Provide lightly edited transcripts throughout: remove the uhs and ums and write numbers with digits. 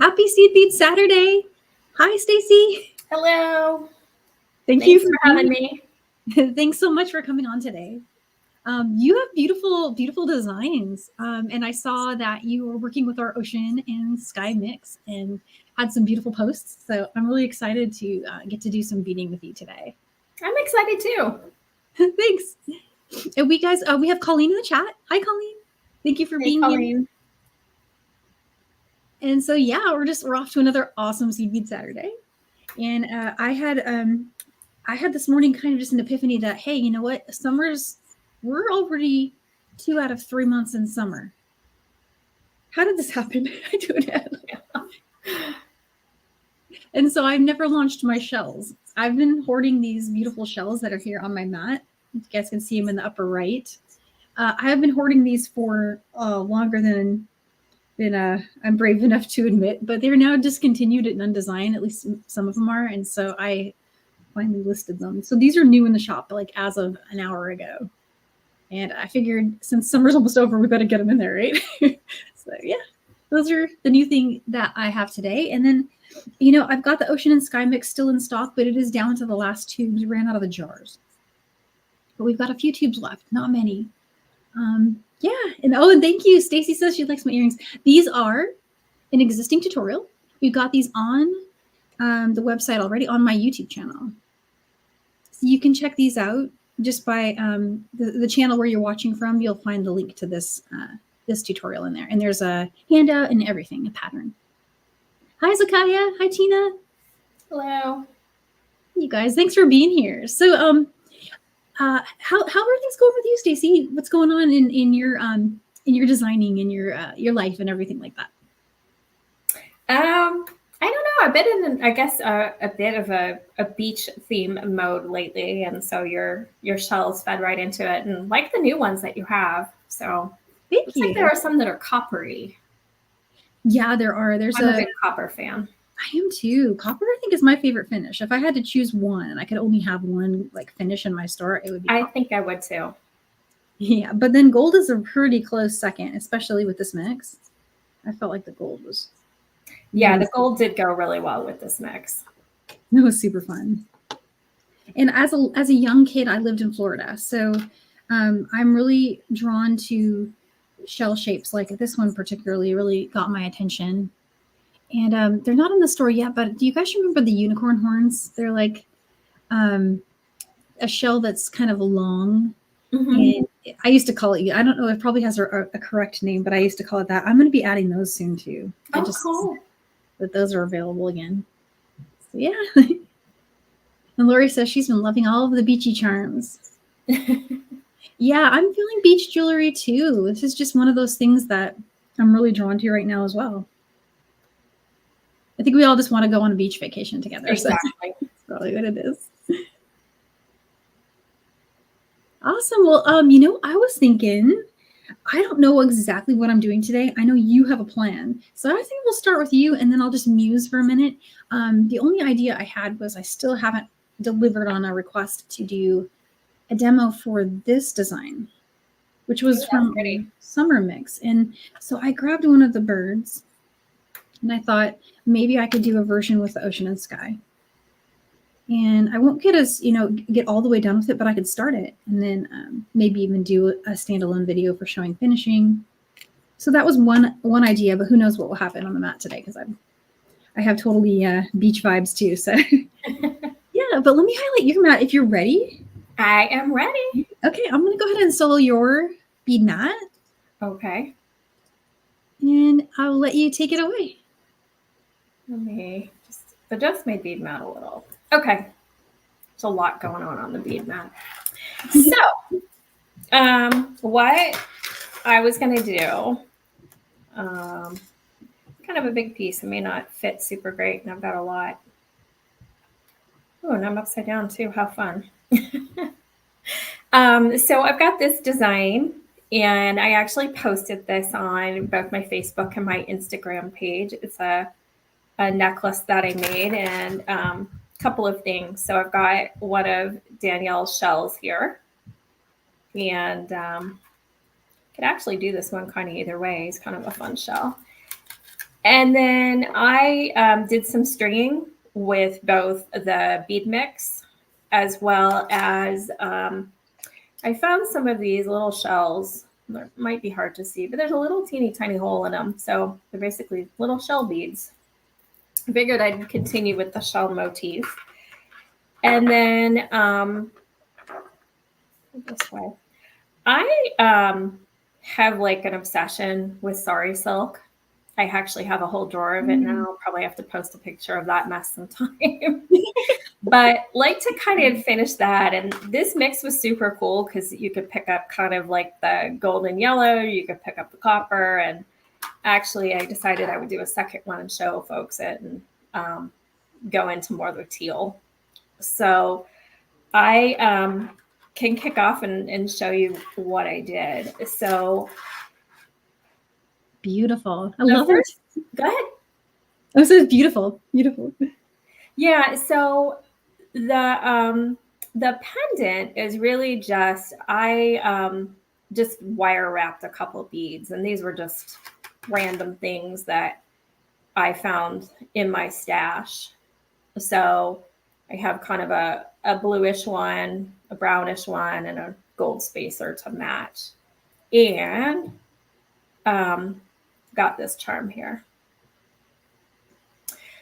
Happy Seed Bead Saturday. Hi, Stacie. Hello. Thanks you for having me. Thanks so much for coming on today. You have beautiful, beautiful designs. And I saw that you were working with our ocean and sky mix and had some beautiful posts. So I'm really excited to get to do some beading with you today. I'm excited too. Thanks. And we have Colleen in the chat. Hi, Colleen. Thank you for being Colleen. here. And so, yeah, we're off to another awesome Seed Bead Saturday. And I had this morning kind of just an epiphany that, hey, you know what? We're already 2 out of 3 months in summer. How did this happen? I don't know. And so I've never launched my shells. I've been hoarding these beautiful shells that are here on my mat. You guys can see them in the upper right. I have been hoarding these for longer than I'm brave enough to admit, but they're now discontinued at None Design. At least some of them are. And so I finally listed them. So these are new in the shop, like as of an hour ago. And I figured since summer's almost over, we better get them in there, right? So yeah, those are the new thing that I have today. And then, you know, I've got the Ocean and Sky mix still in stock, but it is down to the last tubes. We ran out of the jars. But we've got a few tubes left, not many. Yeah, and thank you. Stacie says she likes my earrings. These are an existing tutorial. We've got these on the website already on my YouTube channel. So you can check these out just by the channel where you're watching from. You'll find the link to this this tutorial in there. And there's a handout and everything, a pattern. Hi, Zakaya. Hi, Tina. Hello. You guys, thanks for being here. So how are things going with you, Stacie? What's going on in your designing, in your life and everything like that? I don't know. I've been in, I guess, a bit of a beach theme mode lately, and so your shells fed right into it, and like the new ones that you have. So Thank you. Like there are some that are coppery. Yeah, there are. I'm a big copper fan. I am too. Copper, I think, is my favorite finish. If I had to choose one and I could only have one like finish in my store, it would be copper. I think I would too. Yeah, but then gold is a pretty close second, especially with this mix. I felt like the gold was. Yeah, the gold did go really well with this mix. It was super fun. And as a young kid, I lived in Florida, so I'm really drawn to shell shapes. Like this one particularly really got my attention. And they're not in the store yet, but do you guys remember the unicorn horns? They're like a shell that's kind of long. And I used to call it, I don't know, it probably has a correct name, but I used to call it that. I'm going to be adding those soon too. Cool. That those are available again. So yeah. And Lori says she's been loving all of the beachy charms. Yeah, I'm feeling beach jewelry too. This is just one of those things that I'm really drawn to right now as well. I think we all just want to go on a beach vacation together. Exactly. So that's probably what it is. Awesome. Well, you know, I was thinking, I don't know exactly what I'm doing today. I know you have a plan. So I think we'll start with you and then I'll just muse for a minute. The only idea I had was I still haven't delivered on a request to do a demo for this design, which was from Summer Mix. And so I grabbed one of the birds and I thought maybe I could do a version with the ocean and sky. And I won't get all the way done with it, but I could start it and then maybe even do a standalone video for showing finishing. So that was one idea, but who knows what will happen on the mat today because I have totally beach vibes too. So yeah, but let me highlight your mat if you're ready. I am ready. Okay, I'm going to go ahead and solo your bead mat. Okay. And I'll let you take it away. Let me just adjust my bead mat a little. Okay. There's a lot going on the bead mat. So, what I was going to do, kind of a big piece. It may not fit super great, and I've got a lot. Oh, and I'm upside down too. How fun. So I've got this design, and I actually posted this on both my Facebook and my Instagram page. It's a necklace that I made, and a couple of things. So I've got one of Danielle's shells here, and could actually do this one kind of either way. It's kind of a fun shell. And then I did some stringing with both the bead mix as well as I found some of these little shells. They might be hard to see, but there's a little teeny tiny hole in them. So they're basically little shell beads. I figured I'd continue with the shell motif. And then this way. I have like an obsession with sari silk. I actually have a whole drawer of it now. I'll probably have to post a picture of that mess sometime. But like to kind of finish that. And this mix was super cool because you could pick up kind of like the golden yellow, you could pick up the copper. And actually, I decided I would do a second one and show folks it and go into more of the teal. So I can kick off and show you what I did. So Beautiful. I love it. Go ahead. Oh, so it's beautiful. Beautiful. Yeah. So the pendant is really just I just wire wrapped a couple of beads, and these were just random things that I found in my stash. So I have kind of a bluish one, a brownish one, and a gold spacer to match. And got this charm here.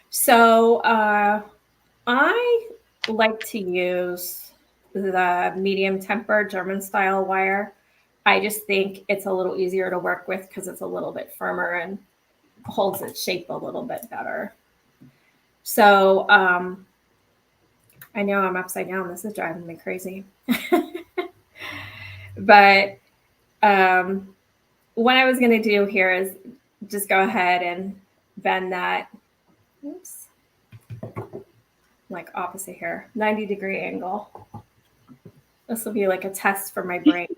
So I like to use the medium temper German style wire. I just think it's a little easier to work with because it's a little bit firmer and holds its shape a little bit better. So I know I'm upside down. This is driving me crazy. But what I was going to do here is just go ahead and bend that, oops, like opposite here, 90-degree angle. This will be like a test for my brain.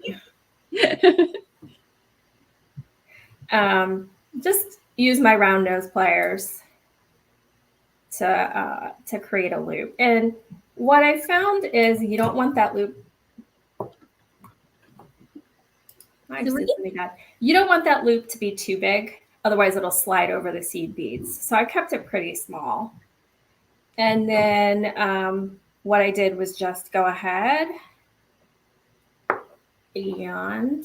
Just use my round nose pliers to create a loop. And what I found is you don't want that loop. You don't want that loop to be too big, otherwise it'll slide over the seed beads. So I kept it pretty small. And then what I did was just go ahead and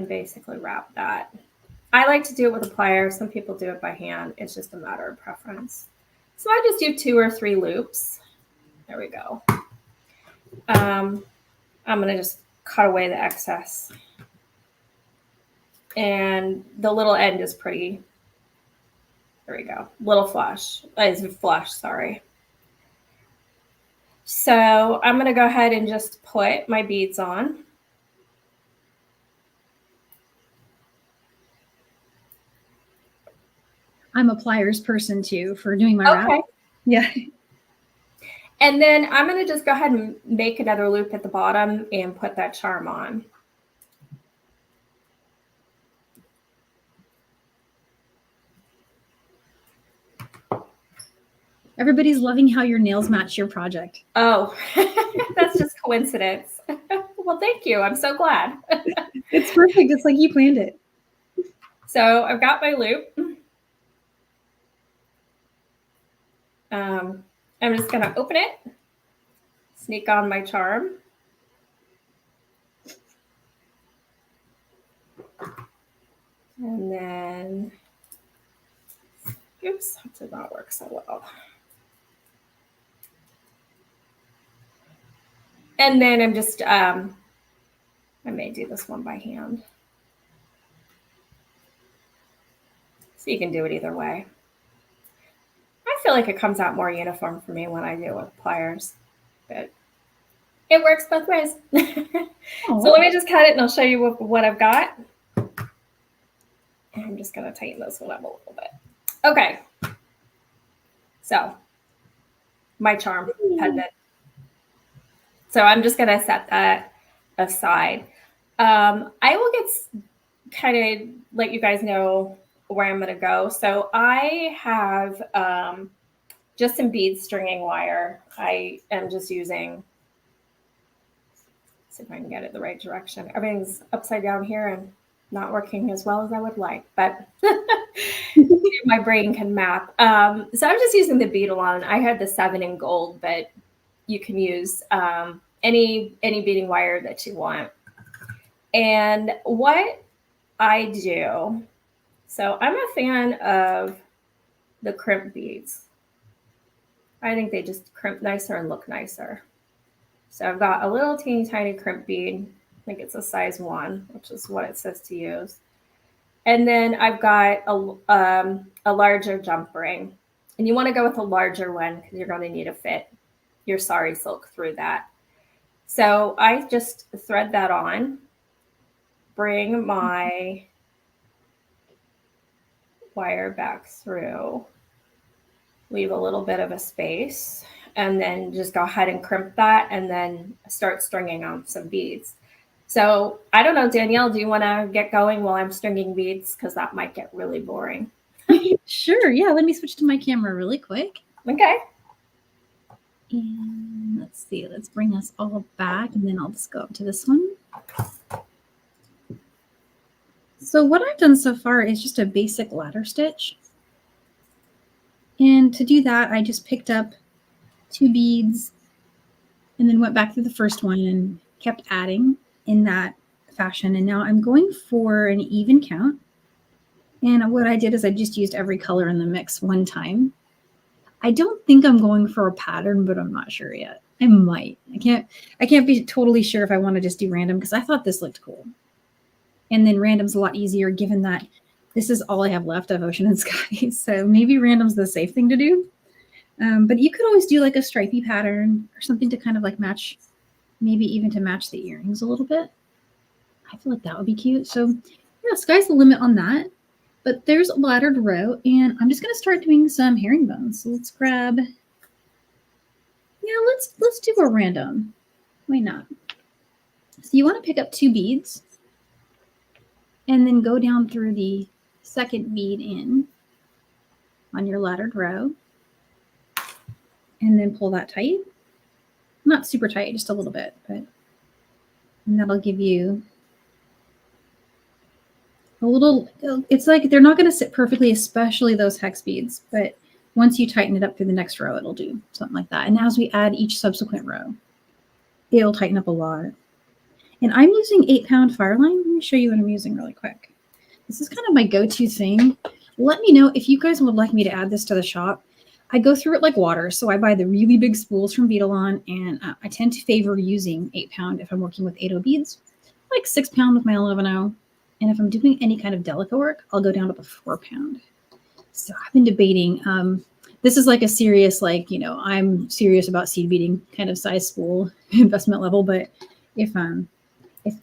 basically wrap that. I like to do it with a plier. Some people do it by hand. It's just a matter of preference. So I just do 2 or 3 loops. There we go. I'm going to just cut away the excess. And the little end is pretty, there we go, little flush, is flush, sorry. So I'm going to go ahead and just put my beads on. I'm a pliers person too for doing my wrap. Yeah. And then I'm going to just go ahead and make another loop at the bottom and put that charm on. Everybody's loving how your nails match your project. Oh, that's just coincidence. Well, thank you. I'm so glad. It's perfect. It's like you planned it. So I've got my loop. I'm just going to open it, sneak on my charm. And then, oops, that did not work so well. And then I'm just, I may do this one by hand. So you can do it either way. I feel like it comes out more uniform for me when I do it with pliers, but it works both ways. So let me just cut it and I'll show you what I've got. And I'm just going to tighten this one up a little bit. Okay. So my charm pendant. So I'm just going to set that aside. I will get kind of let you guys know where I'm going to go. So I have just some bead stringing wire. I am just using, see if I can get it the right direction. Everything's upside down here and not working as well as I would like, but my brain can map. So I'm just using the Beadalon. I had the 7 in gold, but you can use any beading wire that you want. And what I do, so I'm a fan of the crimp beads. I think they just crimp nicer and look nicer. So I've got a little teeny tiny crimp bead. I think it's a size 1, which is what it says to use. And then I've got a larger jump ring. And you want to go with a larger one because you're going to need to fit your sari silk through that. So I just thread that on, bring my wire back through, leave a little bit of a space, and then just go ahead and crimp that and then start stringing on some beads. So I don't know, Danielle, do you want to get going while I'm stringing beads? Because that might get really boring. Sure. Yeah. Let me switch to my camera really quick. Okay. And let's see. Let's bring us all back, and then I'll just go up to this one. So what I've done so far is just a basic ladder stitch. And to do that, I just picked up 2 beads and then went back through the first one and kept adding in that fashion. And now I'm going for an even count. And what I did is I just used every color in the mix one time. I don't think I'm going for a pattern, but I'm not sure yet. I might. I can't be totally sure if I want to just do random because I thought this looked cool. And then random's a lot easier given that this is all I have left of Ocean and Sky. So maybe random's the safe thing to do. But you could always do like a stripy pattern or something to kind of like match, maybe even to match the earrings a little bit. I feel like that would be cute. So yeah, sky's the limit on that. But there's a laddered row, and I'm just going to start doing some herringbones. So let's grab, let's do a random. Why not? So you want to pick up 2 beads and then go down through the second bead in on your laddered row and then pull that tight. Not super tight, just a little bit, and that'll give you a little, it's like they're not going to sit perfectly, especially those hex beads, but once you tighten it up through the next row, it'll do something like that. And as we add each subsequent row, it'll tighten up a lot. And I'm using 8-pound Fireline. Let me show you what I'm using really quick. This is kind of my go-to thing. Let me know if you guys would like me to add this to the shop. I go through it like water. So I buy the really big spools from Beadalon, and I tend to favor using 8-pound if I'm working with 8/0 beads, like 6-pound with my 11/0. And if I'm doing any kind of delicate work, I'll go down to the 4-pound. So I've been debating. This is like a serious, I'm serious about seed beading kind of size spool investment level. But if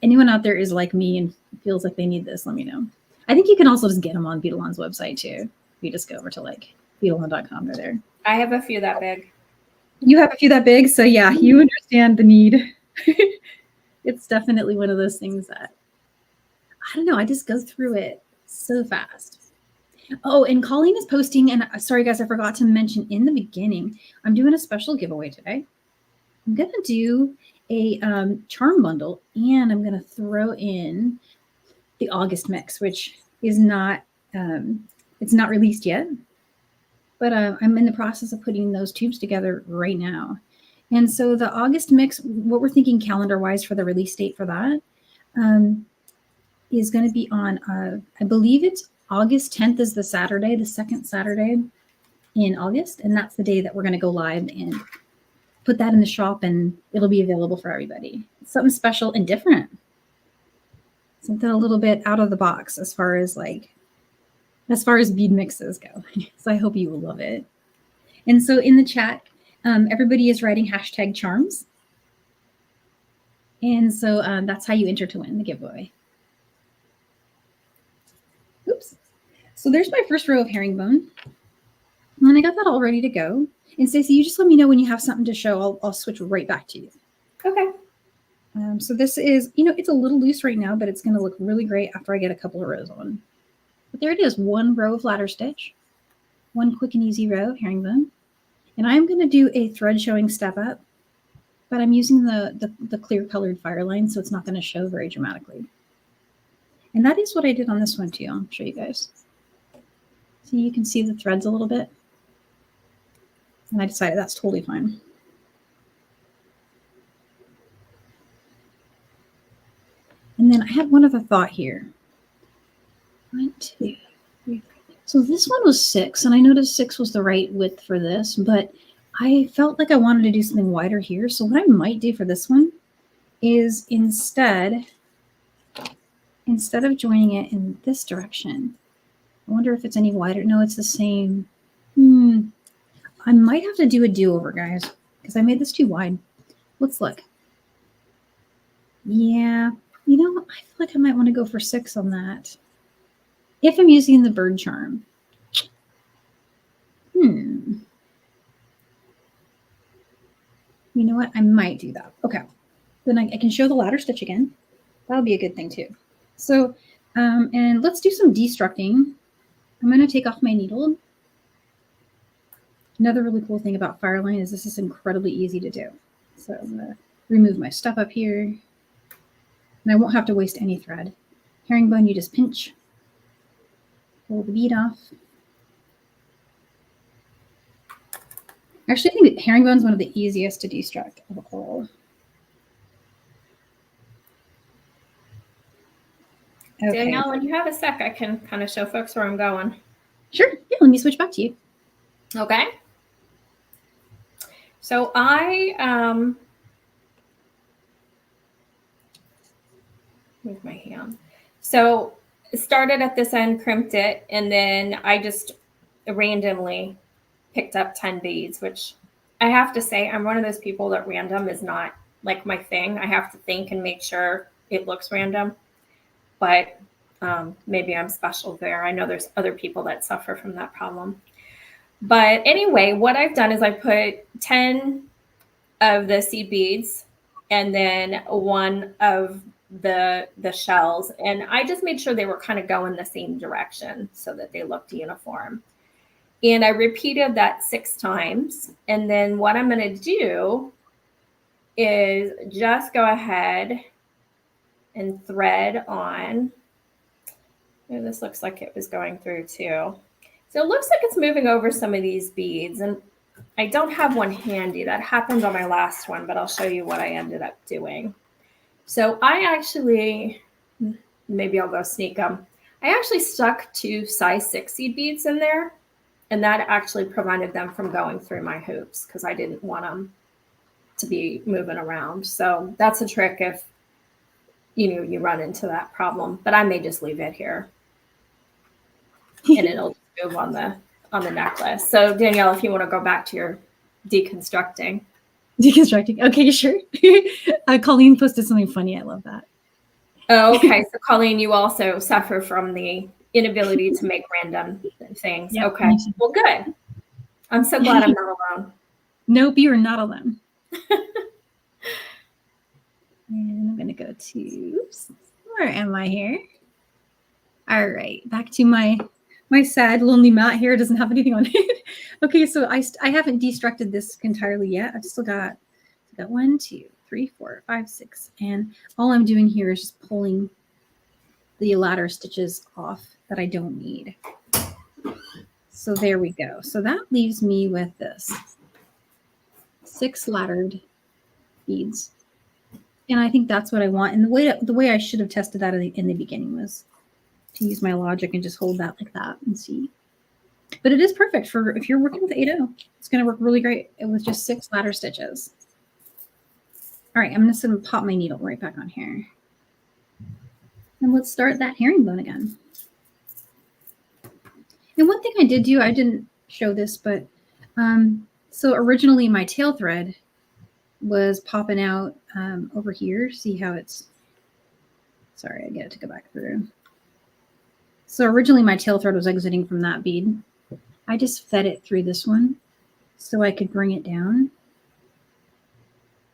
anyone out there is like me and feels like they need this, let me know. I think you can also just get them on Beadalon's website too. You just go over to Beadalon.com. They're there. I have a few that big. You have a few that big? So yeah, you understand the need. It's definitely one of those things that, I don't know, I just go through it so fast. Oh, and Colleen is posting, and sorry guys, I forgot to mention in the beginning, I'm doing a special giveaway today. I'm going to do a charm bundle, and I'm going to throw in the August mix, which is not, it's not released yet, but I'm in the process of putting those tubes together right now. And so the August mix, what we're thinking calendar-wise for the release date for that, is going to be on, I believe it's August 10th is the Saturday, the second Saturday in August. And that's the day that we're going to go live and put that in the shop, and it'll be available for everybody. It's something special and different. Something a little bit out of the box as far as bead mixes go. So I hope you will love it. And so in the chat, everybody is writing #charms. And so that's how you enter to win the giveaway. Oops. So there's my first row of herringbone. And I got that all ready to go. And Stacie, you just let me know when you have something to show. I'll switch right back to you. Okay. So this is, it's a little loose right now, but it's going to look really great after I get a couple of rows on. But there it is, 1 row of ladder stitch, 1 quick and easy row of herringbone. And I'm going to do a thread showing step up, but I'm using the clear colored Fireline, so it's not going to show very dramatically. And that is what I did on this one too. I'll show you guys. So you can see the threads a little bit. And I decided that's totally fine. And then I have one other thought here. 1, 2, 3. So this one was 6, and I noticed 6 was the right width for this, but I felt like I wanted to do something wider here. So what I might do for this one is instead of joining it in this direction, I wonder if it's any wider. No, it's the same. I might have to do a do-over, guys, because I made this too wide. Let's look. Yeah, you know, I feel like I might want to go for 6 on that. If I'm using the bird charm. You know what? I might do that. Okay. Then I can show the ladder stitch again. That'll be a good thing too. So, and let's do some destructing. I'm going to take off my needle. Another really cool thing about Fireline is this is incredibly easy to do. So I'm going to remove my stuff up here. And I won't have to waste any thread. Herringbone, you just pinch. Pull the bead off. I actually think that herringbone is one of the easiest to destruct of all. Okay. Danielle, when you have a sec, I can kind of show folks where I'm going. Sure. Yeah, let me switch back to you. Okay. So I move my hand. So started at this end, crimped it, and then I just randomly picked up 10 beads, which I have to say, I'm one of those people that random is not like my thing. I have to think and make sure it looks random, but maybe I'm special there. I know there's other people that suffer from that problem. But anyway, what I've done is I put 10 of the seed beads and then 1 of the shells. And I just made sure they were kind of going the same direction so that they looked uniform. And I repeated that 6 times. And then what I'm going to do is just go ahead and thread on. Oh, this looks like it was going through too. So it looks like it's moving over some of these beads. And I don't have one handy. That happened on my last one, but I'll show you what I ended up doing. So I actually, maybe I'll go sneak them. I actually stuck 2 size 6 seed beads in there. And that actually prevented them from going through my hoops because I didn't want them to be moving around. So that's a trick if you run into that problem. But I may just leave it here, and it'll move on the necklace. So Danielle, if you want to go back to your deconstructing. Deconstructing. Okay, sure. Colleen posted something funny. I love that. Oh, okay. So Colleen, you also suffer from the inability to make random things. Yep. Okay. Well, good. I'm so glad I'm not alone. Nope, you are not alone. And I'm going to go to, where am I here? All right, back to my sad, lonely mat here. It doesn't have anything on it. Okay, so I haven't destructed this entirely yet. I've still got 1, 2, 3, 4, 5, 6. And all I'm doing here is just pulling the ladder stitches off that I don't need. So there we go. So that leaves me with this 6 laddered beads. And I think that's what I want. And the way I should have tested that in the beginning was to use my logic and just hold that like that and see. But it is perfect for if you're working with 8-0. It's going to work really great with just 6 ladder stitches. All right, I'm just going to pop my needle right back on here. And let's start that herringbone again. And one thing I did do, I didn't show this, but so originally my tail thread was popping out over here. See how it's, sorry, I get it to go back through. So originally my tail thread was exiting from that bead. I just fed it through this one so I could bring it down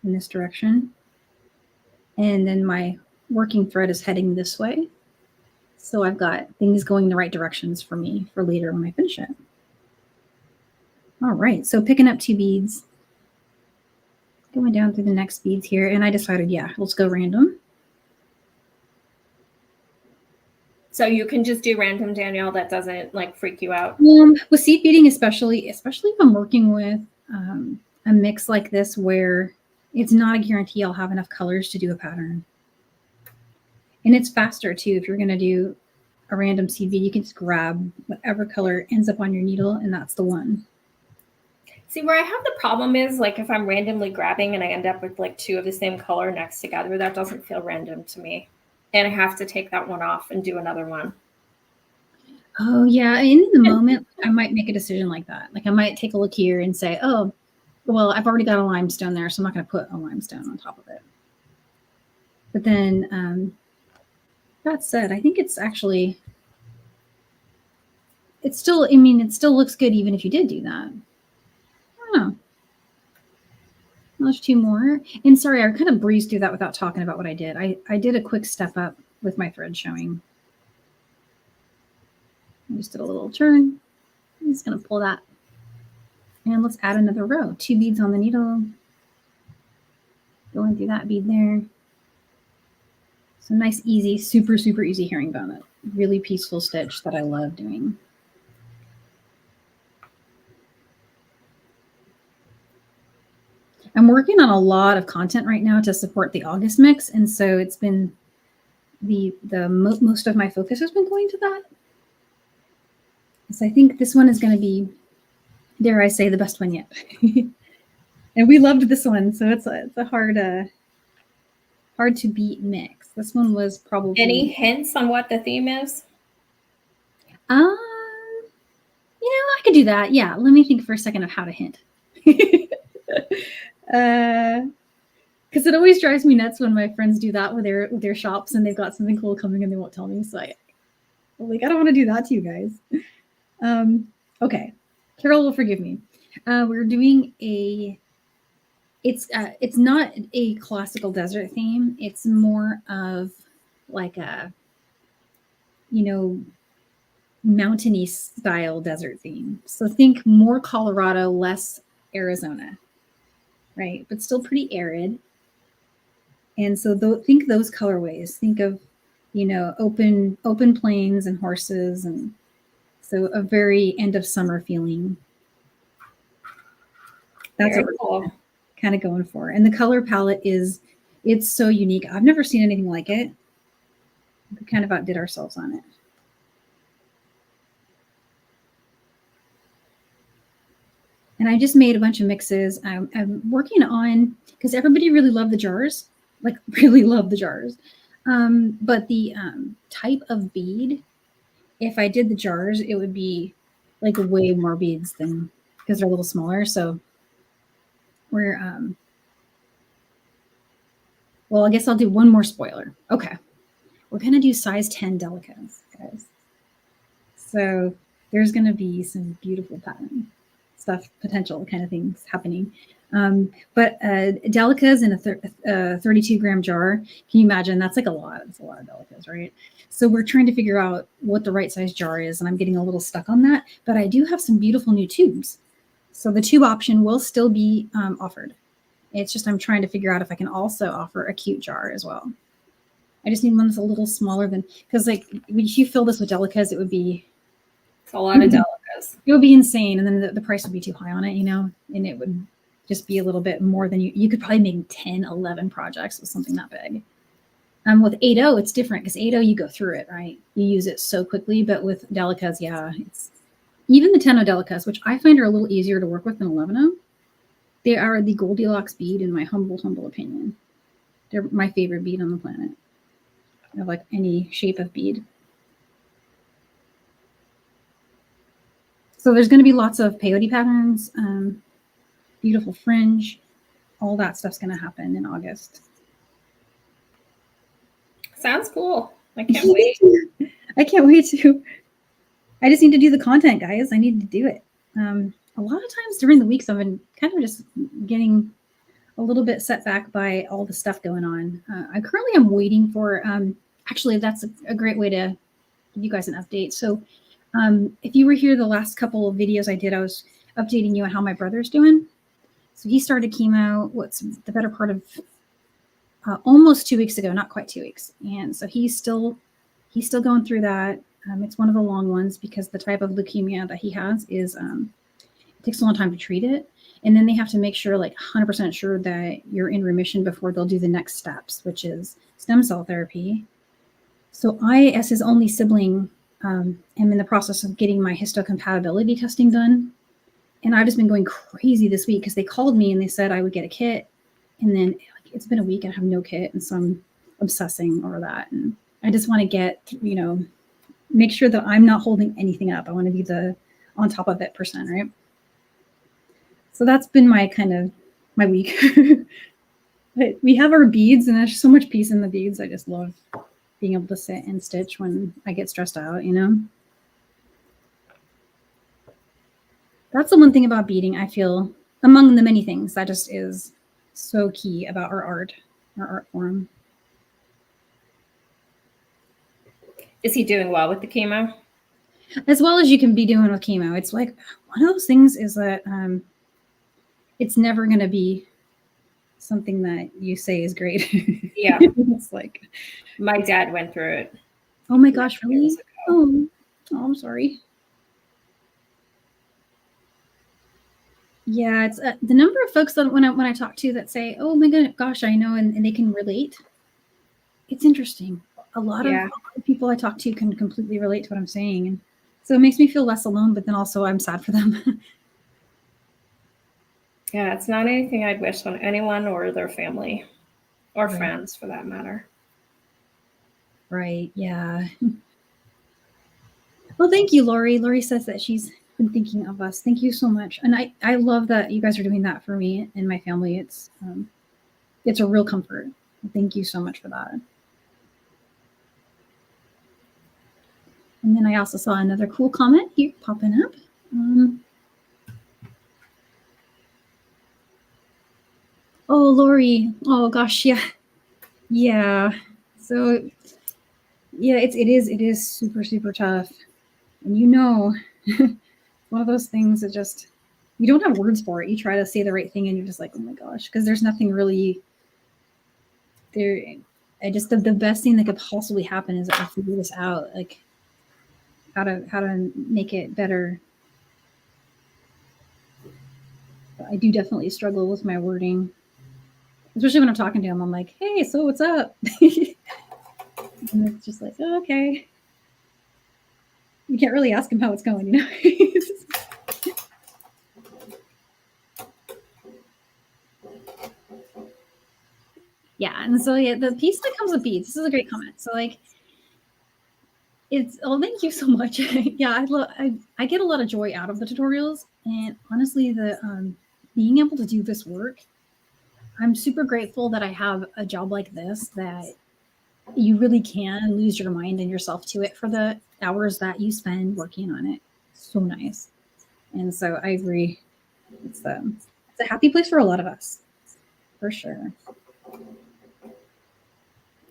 in this direction. And then my working thread is heading this way. So I've got things going the right directions for me for later when I finish it. All right, so picking up 2 beads, going down through the next beads here, and I decided, yeah, let's go random. So you can just do random, Danielle. That doesn't like freak you out. With seed beading, especially if I'm working with a mix like this where it's not a guarantee I'll have enough colors to do a pattern. And it's faster too. If you're going to do a random seed bead, you can just grab whatever color ends up on your needle, and that's the one. See, where I have the problem is like if I'm randomly grabbing and I end up with like 2 of the same color next together, that doesn't feel random to me. And I have to take that one off and do another one. Oh yeah, in the moment, I might make a decision like that. Like I might take a look here and say, oh, well, I've already got a limestone there, so I'm not going to put a limestone on top of it. But then, that said, I think it's actually, it still looks good even if you did do that. I don't know. Well, there's 2 more. And sorry, I kind of breezed through that without talking about what I did. I did a quick step up with my thread showing. I just did a little turn. I'm just going to pull that. And let's add another row. 2 beads on the needle. Going through that bead there. So nice, easy, super, super easy herringbone. That really peaceful stitch that I love doing. I'm working on a lot of content right now to support the August mix. And so it's been most of my focus has been going to that. So I think this one is going to be, dare I say, the best one yet. And we loved this one, so it's a hard to beat mix. This one was probably. Any hints on what the theme is? I could do that. Yeah, let me think for a second of how to hint. Because it always drives me nuts when my friends do that with their shops and they've got something cool coming and they won't tell me. So I don't want to do that to you guys. Okay, Carol will forgive me. We're doing it's not a classical desert theme. It's more of like a, mountainy style desert theme. So think more Colorado, less Arizona, right? But still pretty arid. And so think those colorways. Think of, open plains and horses, and so a very end of summer feeling. That's what we're kind of going for. And the color palette it's so unique. I've never seen anything like it. We kind of outdid ourselves on it. And I just made a bunch of mixes. I'm working on, because everybody really loved the jars, like really loved the jars. But the type of bead, if I did the jars, it would be like way more beads than, because they're a little smaller. So we're, well, I guess I'll do one more spoiler. Okay. We're going to do size 10 delicas, guys. So there's going to be some beautiful pattern stuff, potential kind of things happening. But delicas in a 32-gram jar, can you imagine? That's like a lot. It's a lot of delicas, right? So we're trying to figure out what the right size jar is, and I'm getting a little stuck on that. But I do have some beautiful new tubes. So the tube option will still be offered. It's just I'm trying to figure out if I can also offer a cute jar as well. I just need one that's a little smaller than, because like if you fill this with delicas, it would be. It's a lot of delicas. It would be insane, and then the price would be too high on it, and it would just be a little bit more than you could probably make 10, 11 projects with something that big. With 8.0, it's different because 8.0 you go through it, right? You use it so quickly, but with delicas, yeah, it's even the 10.0 delicas, which I find are a little easier to work with than 11.0. They are the Goldilocks bead, in my humble opinion. They're my favorite bead on the planet. Of like any shape of bead. So there's going to be lots of peyote patterns, beautiful fringe, all that stuff's going to happen in August. Sounds cool. I can't wait. I can't wait to. I just need to do the content, guys. I need to do it. A lot of times during the weeks, I've been kind of just getting a little bit set back by all the stuff going on. I currently am waiting for, actually, that's a great way to give you guys an update. So if you were here the last couple of videos I did, I was updating you on how my brother's doing. So he started chemo, what's the better part of almost 2 weeks ago, not quite 2 weeks. And so he's he's still going through that. It's one of the long ones because the type of leukemia that he has is it takes a long time to treat it. And then they have to make sure, like 100% sure that you're in remission before they'll do the next steps, which is stem cell therapy. So I, as his only sibling, am in the process of getting my histocompatibility testing done. And I've just been going crazy this week because they called me and they said I would get a kit. And then it's been a week and I have no kit. And so I'm obsessing over that. And I just want to get, make sure that I'm not holding anything up. I want to be the on top of it person, right? So that's been my my week. But we have our beads and there's so much peace in the beads. I just love being able to sit and stitch when I get stressed out, That's the one thing about beading, I feel, among the many things, that just is so key about our art form. Is he doing well with the chemo? As well as you can be doing with chemo. It's like one of those things is that it's never going to be something that you say is great. Yeah. It's like my dad went through it. Oh my gosh, really? Oh, I'm sorry. Yeah, it's the number of folks that when I talk to that say, "Oh my gosh, I know," and they can relate. It's interesting. A lot of people I talk to can completely relate to what I'm saying, and so it makes me feel less alone. But then also, I'm sad for them. Yeah, it's not anything I'd wish on anyone or their family or friends, for that matter. Right. Yeah. Well, thank you, Lori. Lori says that she's been thinking of us. Thank you so much. And I love that you guys are doing that for me and my family. It's a real comfort. Thank you so much for that. And then I also saw another cool comment here popping up. Oh, Lori. Oh gosh, yeah. Yeah. So yeah, it is super, super tough. And one of those things that just, you don't have words for it. You try to say the right thing and you're just like, oh my gosh, because there's nothing really there. The best thing that could possibly happen is that I figure this out, like how to make it better. But I do definitely struggle with my wording, especially when I'm talking to him. I'm like, hey, so what's up? And it's just like, oh, okay. You can't really ask him how it's going, Yeah, and so the piece that comes with beads. This is a great comment. So like, thank you so much. Yeah, I get a lot of joy out of the tutorials, and honestly, the being able to do this work, I'm super grateful that I have a job like this that you really can lose your mind and yourself to it for the hours that you spend working on it. So nice. And so I agree. It's a happy place for a lot of us, for sure.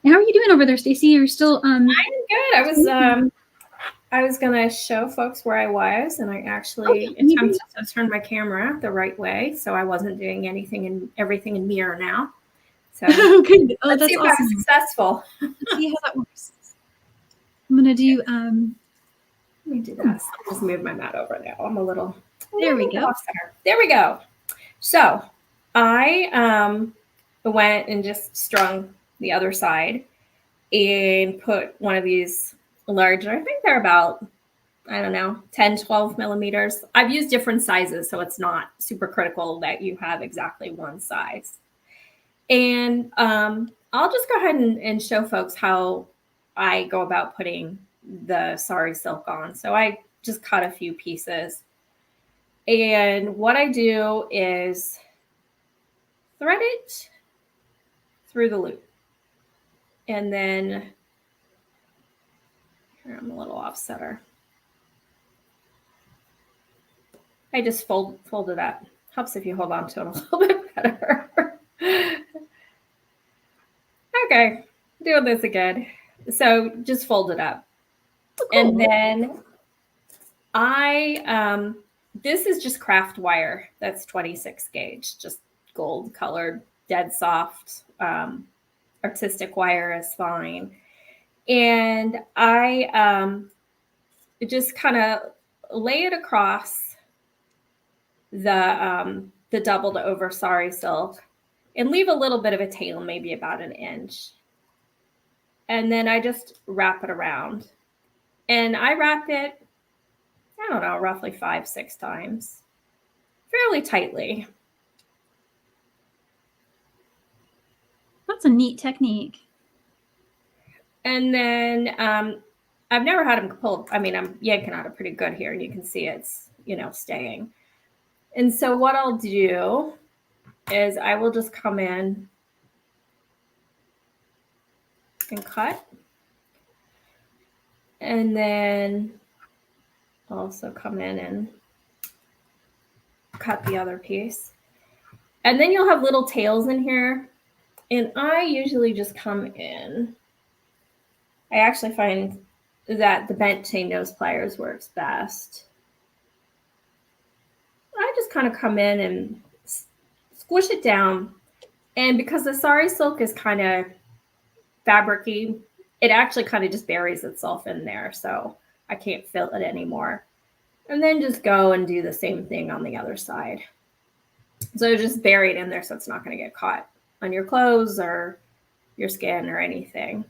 How are you doing over there, Stacie? You're still I'm good. I was gonna show folks where I was, and I actually attempted to turn my camera the right way, so I wasn't doing everything in mirror now. So okay. Oh, let's see if awesome. I'm successful. Let's see how that works. I'm gonna do let me do this. I'll just move my mat over now. I'm a little there we go. There we go. So I went and just strung the other side and put one of these larger, I think they're about, I don't know, 10, 12 millimeters. I've used different sizes, so it's not super critical that you have exactly one size. And I'll just go ahead and show folks how I go about putting the sari silk on. So I just cut a few pieces. And what I do is thread it through the loop. And then, here, I'm a little off center. I just fold it up. Helps if you hold on to it a little bit better. Okay, doing this again. So just fold it up. Oh, cool. And then this is just craft wire. That's 26 gauge, just gold colored, dead soft. Artistic wire is fine. And I just kind of lay it across the doubled over sari silk and leave a little bit of a tail, maybe about an inch. And then I just wrap it around. And I wrap it, I don't know, roughly 5-6 times, fairly tightly. That's a neat technique. And then I've never had them pulled. I mean, I'm yanking on it pretty good here, and you can see it's, staying. And so what I'll do is I will just come in and cut. And then also come in and cut the other piece. And then you'll have little tails in here. And I usually just come in. I actually find that the bent chain nose pliers works best. I just kind of come in and squish it down. And because the sari silk is kind of fabricy, it actually kind of just buries itself in there. So I can't feel it anymore. And then just go and do the same thing on the other side. So just bury it in there so it's not going to get caught on your clothes or your skin or anything.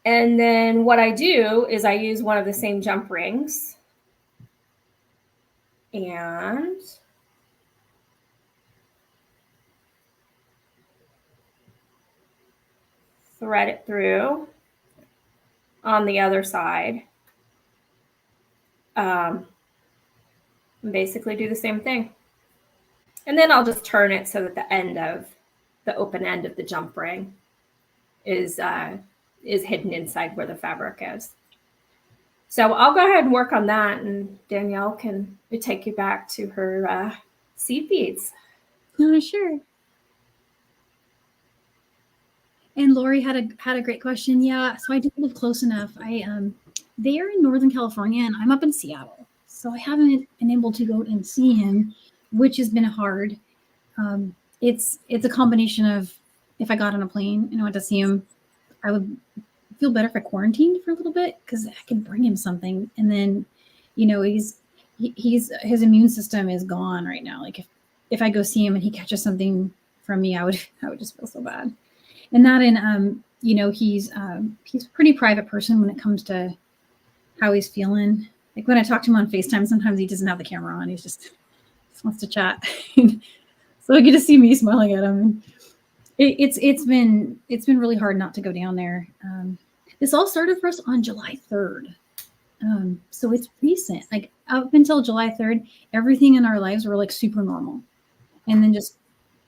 And then what I do is I use one of the same jump rings and thread it through on the other side. Basically do the same thing. And then I'll just turn it so that the open end of the jump ring is hidden inside where the fabric is. So I'll go ahead and work on that, and Danielle can take you back to her seed beads. Oh, sure. And Lori had a great question. Yeah, so I do live close enough. They are in Northern California, and I'm up in Seattle, so I haven't been able to go and see him, which has been hard. It's a combination of, if I got on a plane and I went to see him, I would feel better if I quarantined for a little bit because I can bring him something, and then, his immune system is gone right now. Like if I go see him and he catches something from me, I would just feel so bad. And that, and he's a pretty private person when it comes to how he's feeling. Like when I talk to him on FaceTime, sometimes he doesn't have the camera on. He just wants to chat. So I get to see me smiling at him. It's been really hard not to go down there. This all started for us on July 3rd. So it's recent. Like up until July 3rd, everything in our lives were like super normal. And then just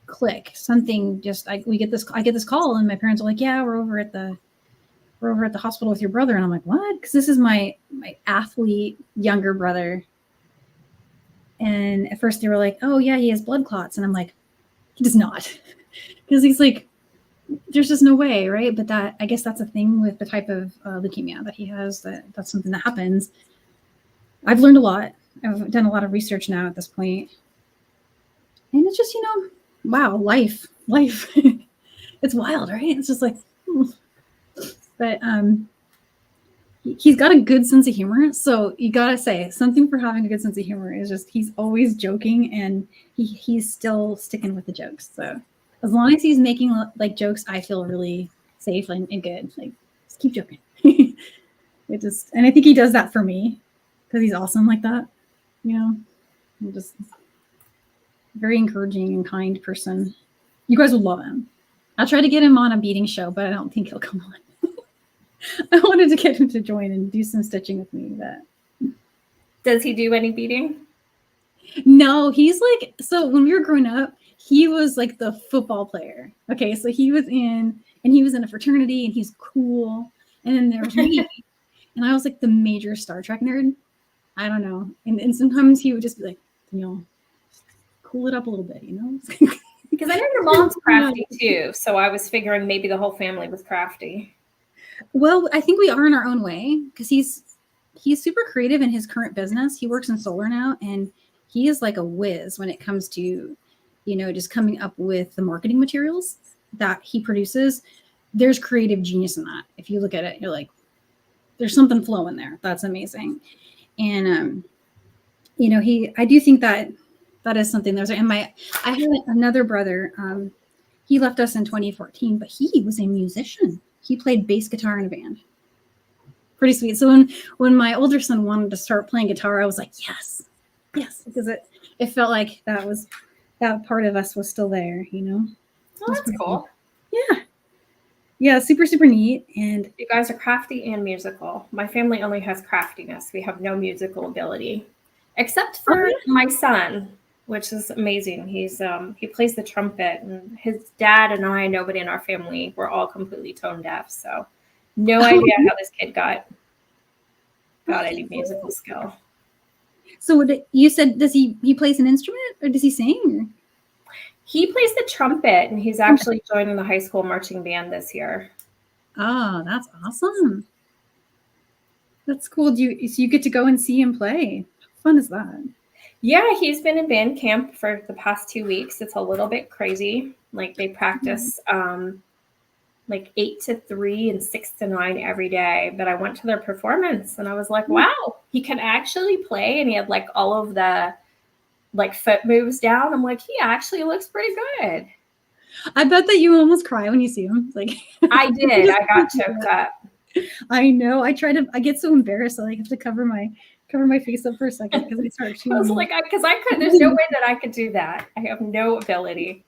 click, something just, I get this call, and my parents are like, yeah, we're over at the hospital with your brother. And I'm like, what? Because this is my athlete younger brother. And at first they were like, oh yeah, he has blood clots. And I'm like, he does not. Because he's like, there's just no way, right? But that, I guess that's a thing with the type of leukemia that he has, that's something that happens. I've learned a lot. I've done a lot of research now at this point. And it's just, wow, life. It's wild, right? It's just like, but he's got a good sense of humor. So you gotta say, something for having a good sense of humor is just, he's always joking, and he's still sticking with the jokes. So as long as he's making like jokes, I feel really safe and good. Like, just keep joking. And I think he does that for me because he's awesome like that. I'm just very encouraging and kind person. You guys would love him. I'll try to get him on a beading show, but I don't think he'll come on. I wanted to get him to join and do some stitching with me. Does he do any beading? No, he's like, so when we were growing up, he was like the football player. Okay, so he was in a fraternity, and he's cool. And then there was me, and I was like the major Star Trek nerd. I don't know. And sometimes he would just be like, cool it up a little bit, Because I know your mom's crafty too. So I was figuring maybe the whole family was crafty. Well, I think we are in our own way, because he's super creative in his current business. He works in solar now, and he is like a whiz when it comes to, just coming up with the marketing materials that he produces. there's creative genius in that. If you look at it, you're like, there's something flowing there. That's amazing. And I do think that is something. I had another brother. He left us in 2014, but he was a musician. He played bass guitar in a band. Pretty sweet. So when my older son wanted to start playing guitar, I was like, yes, because it felt like that part of us was still there, Oh, that's cool. Yeah, super, super neat. And you guys are crafty and musical. My family only has craftiness. We have no musical ability, except for my son, which is amazing. He plays the trumpet, and his dad and I, nobody in our family, were all completely tone deaf. So no idea how this kid got any musical skill. So you said, does he plays an instrument, or does he sing? He plays the trumpet, and he's actually joining the high school marching band this year. Oh, that's awesome. That's cool. So you get to go and see him play. How fun is that? Yeah, he's been in band camp for the past 2 weeks. It's a little bit crazy. Like they practice like 8 to 3 and 6 to 9 every day. But I went to their performance and I was like, wow, he can actually play. And he had like all of the like foot moves down. I'm like, he actually looks pretty good. I bet that you almost cry when you see him. Like I did. I got choked up. I know. I get so embarrassed. I have to cover my face up for a second because I start I was like, there's no way that I could do that. I have no ability.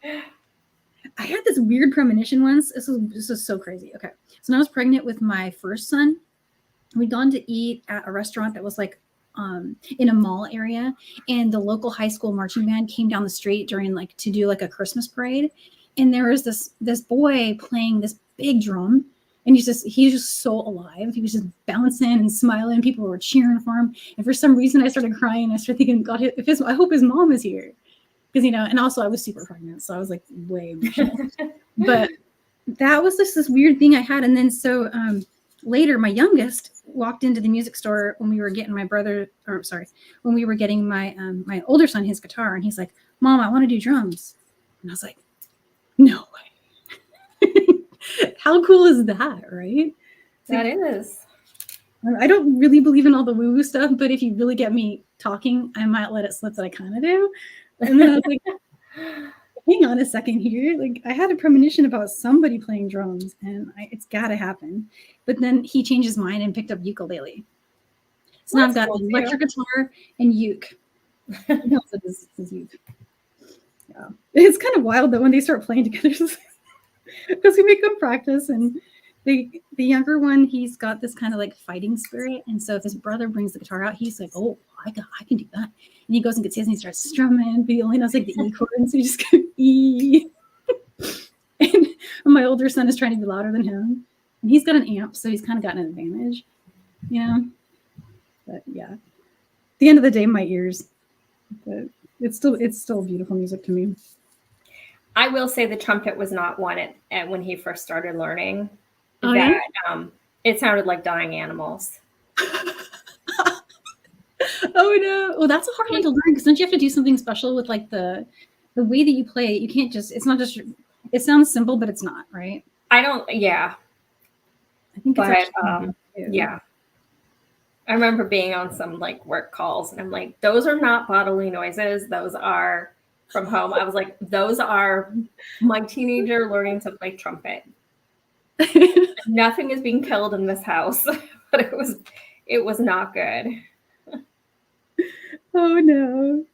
I had this weird premonition once. This was so crazy. Okay. So when I was pregnant with my first son, we'd gone to eat at a restaurant that was like in a mall area, and the local high school marching band came down the street to do like a Christmas parade. And there was this boy playing this big drum, and he's just so alive. He was just bouncing and smiling. People were cheering for him. And for some reason I started crying. I started thinking, God, I hope his mom is here. Because, and also I was super pregnant. So I was like way emotional. But that was just this weird thing I had. And then so later, my youngest walked into the music store when we were getting when we were getting my older son his guitar, and he's like, Mom, I want to do drums. And I was like, no way. How cool is that, right? That is. I don't really believe in all the woo-woo stuff, but if you really get me talking, I might let it slip that I kind of do. And then I was like, hang on a second here. Like, I had a premonition about somebody playing drums, and it's got to happen. But then he changed his mind and picked up ukulele. So now I've got electric guitar and uke. No, this is uke. Yeah. It's kind of wild, though, when they start playing together. Because we make them practice, and the younger one, he's got this kind of like fighting spirit. And so if his brother brings the guitar out, he's like, oh, I can do that. And he goes and gets his and he starts strumming, but he only knows like the E chord. And so he just goes E. And my older son is trying to be louder than him. And he's got an amp, so he's kind of got an advantage, But yeah, at the end of the day, my ears. But it's still beautiful music to me. I will say the trumpet was not one at when he first started learning. Oh, that yeah? It sounded like dying animals. Oh no! Well, that's a hard one to learn, because don't you have to do something special with like the way that you play it? You can't just. It's not just. It sounds simple, but it's not, right? I don't. Yeah. I think. But yeah. I remember being on some like work calls, and I'm like, those are not bodily noises. Those are from home. I was like, those are my teenager learning to play trumpet. Nothing is being killed in this house, but it was not good. Oh no.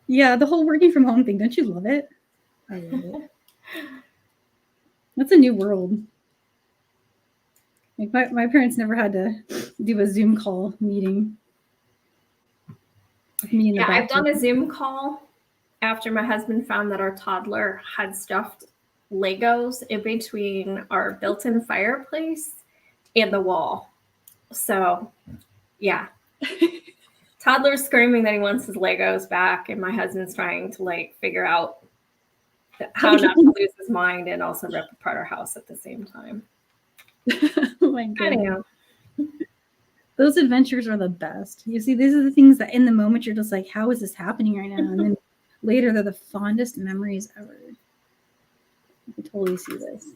Yeah, the whole working from home thing. Don't you love it? I love it. That's a new world. Like my parents never had to do a Zoom call meeting. Yeah, I've done a Zoom call after my husband found that our toddler had stuffed Legos in between our built-in fireplace and the wall. So, yeah. Toddler's screaming that he wants his Legos back, and my husband's trying to like figure out how not to lose his mind and also rip apart our house at the same time. Oh my God. I don't know. Those adventures are the best. You see, these are the things that in the moment you're just like, how is this happening right now? And then later they're the fondest memories ever. I can totally see this.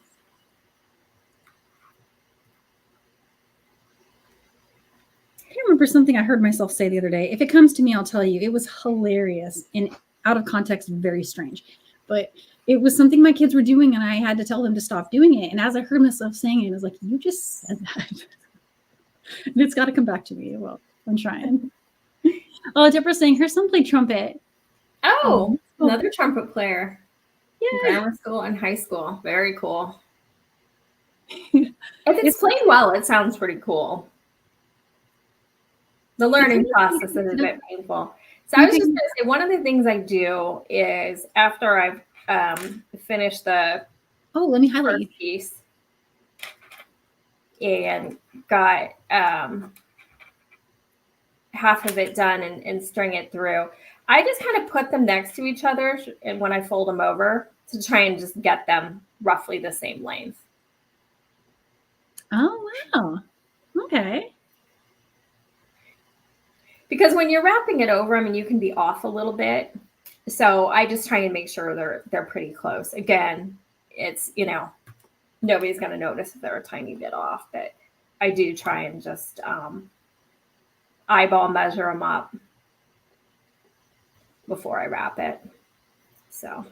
remember something I heard myself say the other day. If it comes to me, I'll tell you. It was hilarious and out of context, very strange. But it was something my kids were doing, and I had to tell them to stop doing it. And as I heard myself saying it, I was like, you just said that. And it's got to come back to me. Well, I'm trying. Oh, Deborah's saying her son played trumpet. Oh, another trumpet player. Yeah. Grammar school and high school. Very cool. If it's played well, it sounds pretty cool. The learning process is a bit painful. So I was just going to say, one of the things I do is after I've finished the let me highlight first piece and got half of it done and string it through, I just kind of put them next to each other, and when I fold them over, to try and just get them roughly the same length. Oh, wow. Okay. Because when you're wrapping it over, I mean, you can be off a little bit. So I just try and make sure they're pretty close. Again, it's, nobody's going to notice if they're a tiny bit off, but I do try and just eyeball measure them up before I wrap it. So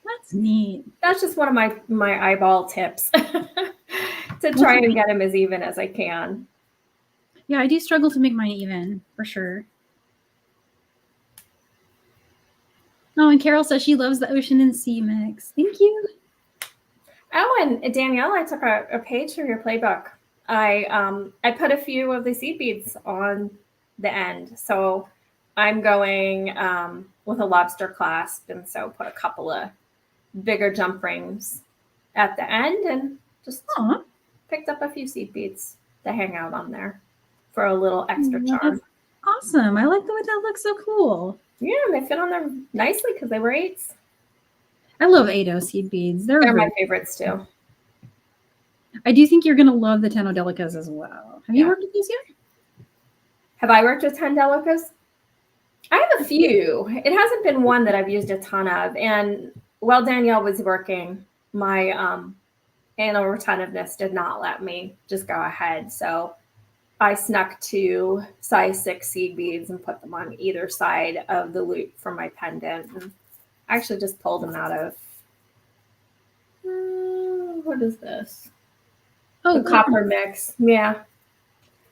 that's neat. That's just one of my eyeball tips to try and get them as even as I can. Yeah, I do struggle to make mine even, for sure. Oh, and Carol says she loves the ocean and sea mix. Thank you. Oh, and Danielle, I took a page from your playbook. I put a few of the seed beads on the end. So I'm going with a lobster clasp, and so put a couple of bigger jump rings at the end, and just picked up a few seed beads to hang out on there for a little extra charm. That's awesome. I like the way that looks so cool. Yeah, and they fit on there nicely because they were 8s. I love 8-0 seed beads. They're my favorites too. I do think you're going to love the Tenodelicas as well. Have you worked with these yet? Have I worked with Tendelicas? I have a few. It hasn't been one that I've used a ton of. And while Danielle was working, my anal retentiveness did not let me just go ahead. So I snuck 2 size 6 seed beads and put them on either side of the loop for my pendant. And I actually just pulled them out of, what is this? Oh, the copper mix. Yeah.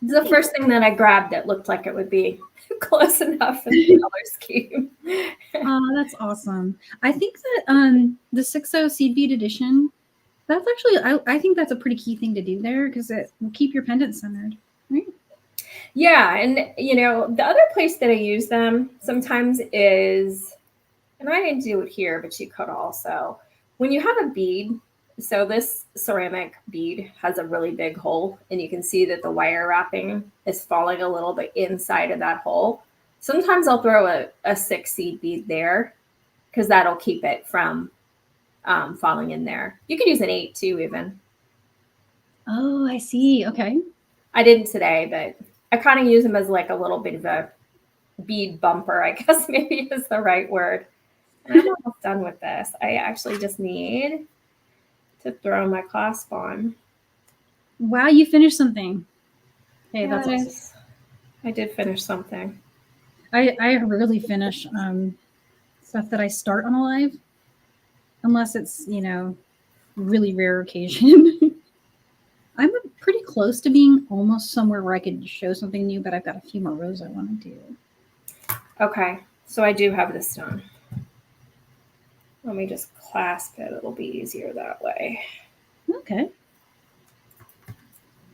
It's the first thing that I grabbed that looked like it would be close enough in the color scheme. Oh, that's awesome. I think that the 6-0 seed bead edition, that's actually, I think that's a pretty key thing to do there, because it will keep your pendant centered, right? Yeah. And, the other place that I use them sometimes is, and I didn't do it here, but you could also, when you have a bead, so this ceramic bead has a really big hole, and you can see that the wire wrapping is falling a little bit inside of that hole. Sometimes I'll throw a 6 seed bead there because that'll keep it from falling in there. You could use an 8 too, even. Oh, I see. Okay. I didn't today, but I kind of use them as like a little bit of a bead bumper, I guess maybe is the right word. And I'm almost done with this. I actually just need to throw my clasp on. Wow, you finished something. Hey, that's awesome. I did finish something. I rarely finish stuff that I start on a live, unless it's, really rare occasion. I'm pretty close to being almost somewhere where I could show something new, but I've got a few more rows I want to do. Okay, so I do have this done. Let me just clasp it. It'll be easier that way. Okay.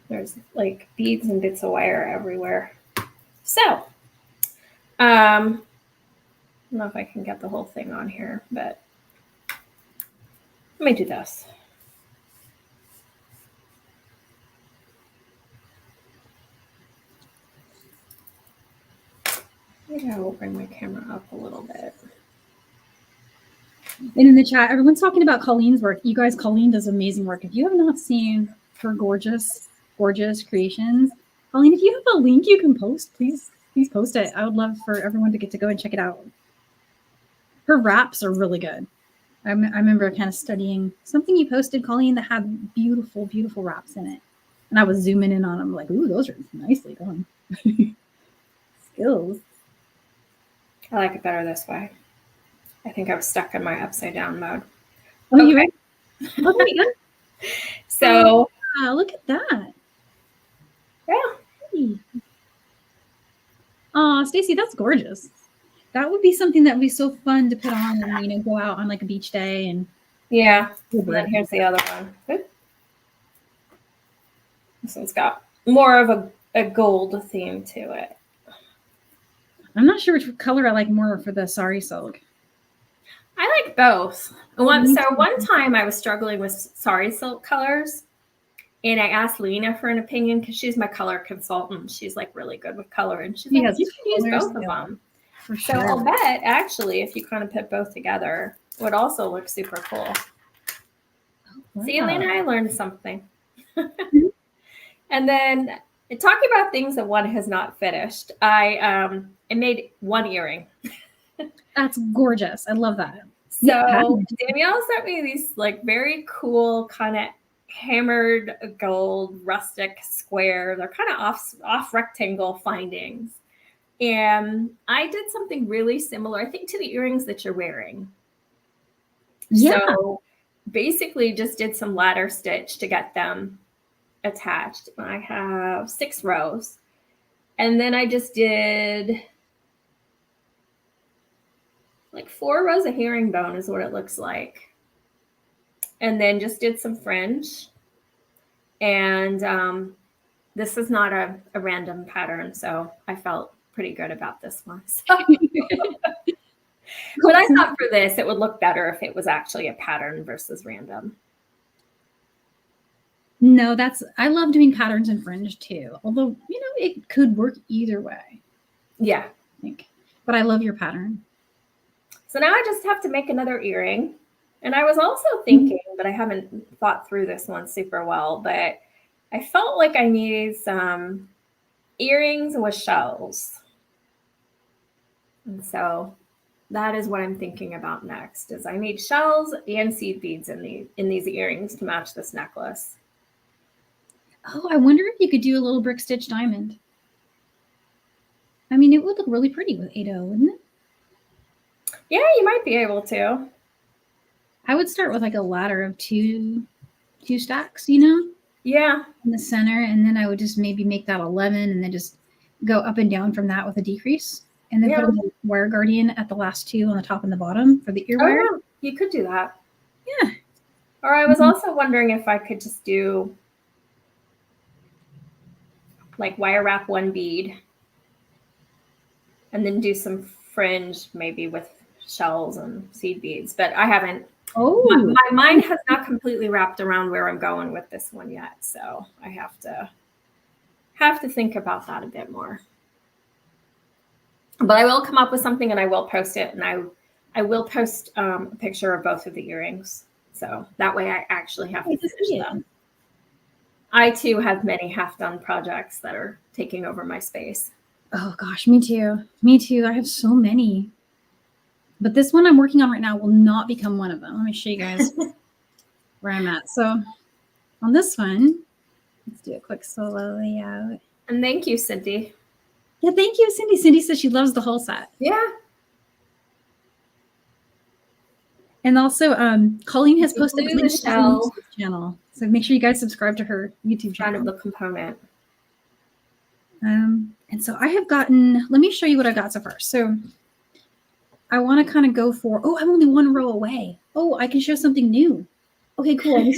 There's like beads and bits of wire everywhere. So, I don't know if I can get the whole thing on here, but let me do this. Maybe I will bring my camera up a little bit. And in the chat, everyone's talking about Colleen's work. You guys, Colleen does amazing work. If you have not seen her gorgeous, gorgeous creations, Colleen, if you have a link you can post, please post it. I would love for everyone to get to go and check it out. Her wraps are really good. I remember kind of studying something you posted, Colleen, that had beautiful, beautiful wraps in it. And I was zooming in on them like, ooh, those are nicely done. Skills. I like it better this way. I think I was stuck in my upside down mode. Oh, you Okay. ready? Oh, there you go. So, Wow, look at that. yeah. Oh, Stacie, that's gorgeous. That would be something that would be so fun to put on and go out on like a beach day and Yeah. And then here's the other one. Good. This one's got more of a gold theme to it. I'm not sure which color I like more for the sari silk. I like both. One time I was struggling with sari silk colors, and I asked Lena for an opinion because she's my color consultant. She's like really good with color, and she's like, you can use both of them. For sure. So I'll bet actually if you kind of put both together, it would also look super cool. Oh, wow. See, Lena, I learned something. And then talking about things that one has not finished, I made one earring. That's gorgeous. I love that. So Danielle sent me these like very cool kind of hammered gold rustic square. They're kind of off rectangle findings. And I did something really similar, I think, to the earrings that you're wearing. Yeah. So basically just did some ladder stitch to get them attached. I have 6 rows. And then I just did like 4 rows of herringbone is what it looks like. And then just did some fringe. And this is not a random pattern, so I felt pretty good about this one. So. But I thought for this, it would look better if it was actually a pattern versus random. No, I love doing patterns and fringe too. Although, it could work either way. Yeah. I think. But I love your pattern. So now I just have to make another earring. And I was also thinking, but I haven't thought through this one super well, but I felt like I needed some earrings with shells. And so that is what I'm thinking about next, is I need shells and seed beads in these earrings to match this necklace. Oh, I wonder if you could do a little brick stitch diamond. I mean, it would look really pretty with 8-0, wouldn't it? Yeah, you might be able to. I would start with like a ladder of two stacks, Yeah. In the center, and then I would just maybe make that 11 and then just go up and down from that with a decrease. And then put a wire guardian at the last 2 on the top and the bottom for the ear wire. Yeah, you could do that. Yeah. Or I was also wondering if I could just do like wire wrap 1 bead and then do some fringe maybe with shells and seed beads. But I haven't. Oh, my mind has not completely wrapped around where I'm going with this one yet. So I have to think about that a bit more. But I will come up with something and I will post it, and I will post a picture of both of the earrings. So that way I actually have to finish them. I too have many half-done projects that are taking over my space. Oh gosh, me too. Me too. I have so many. But this one I'm working on right now will not become one of them. Let me show you guys where I'm at. So on this one, let's do a quick solo layout. And thank you, Cindy. Yeah, thank you, Cindy. Cindy says she loves the whole set. Yeah. And also, Colleen has posted the shell channel, so make sure you guys subscribe to her YouTube channel. Kind of the component. And so I have gotten. Let me show you what I got so far. So I want to kind of go for. Oh, I'm only 1 row away. Oh, I can show something new. Okay, cool.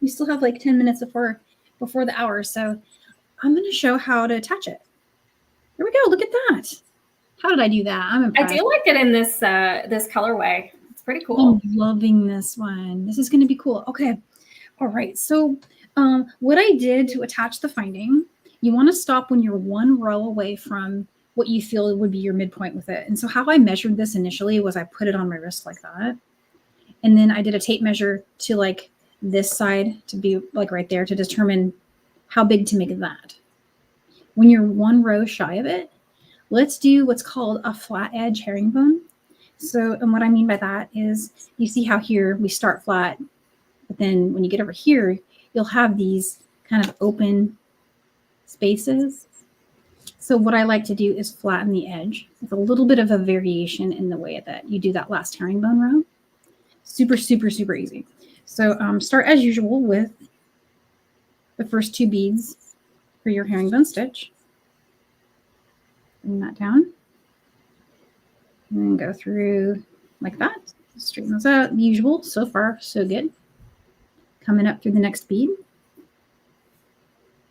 We still have like 10 minutes before the hour, so I'm going to show how to attach it. Here we go. Look at that. How did I do that? I'm impressed. I do like it in this colorway. It's pretty cool. I'm loving this one. This is going to be cool. Okay. All right. So what I did to attach the finding, you want to stop when you're 1 row away from what you feel would be your midpoint with it. And so how I measured this initially was I put it on my wrist like that. And then I did a tape measure to like this side to be like right there to determine how big to make that. When you're 1 row shy of it, let's do what's called a flat edge herringbone. So, and what I mean by that is you see how here we start flat, but then when you get over here, you'll have these kind of open spaces. So what I like to do is flatten the edge with a little bit of a variation in the way that you do that last herringbone row. Super, super, super easy. So start as usual with the first 2 beads for your herringbone stitch. Bring that down. And then go through like that. Straighten those out. Usual. So far, so good. Coming up through the next bead.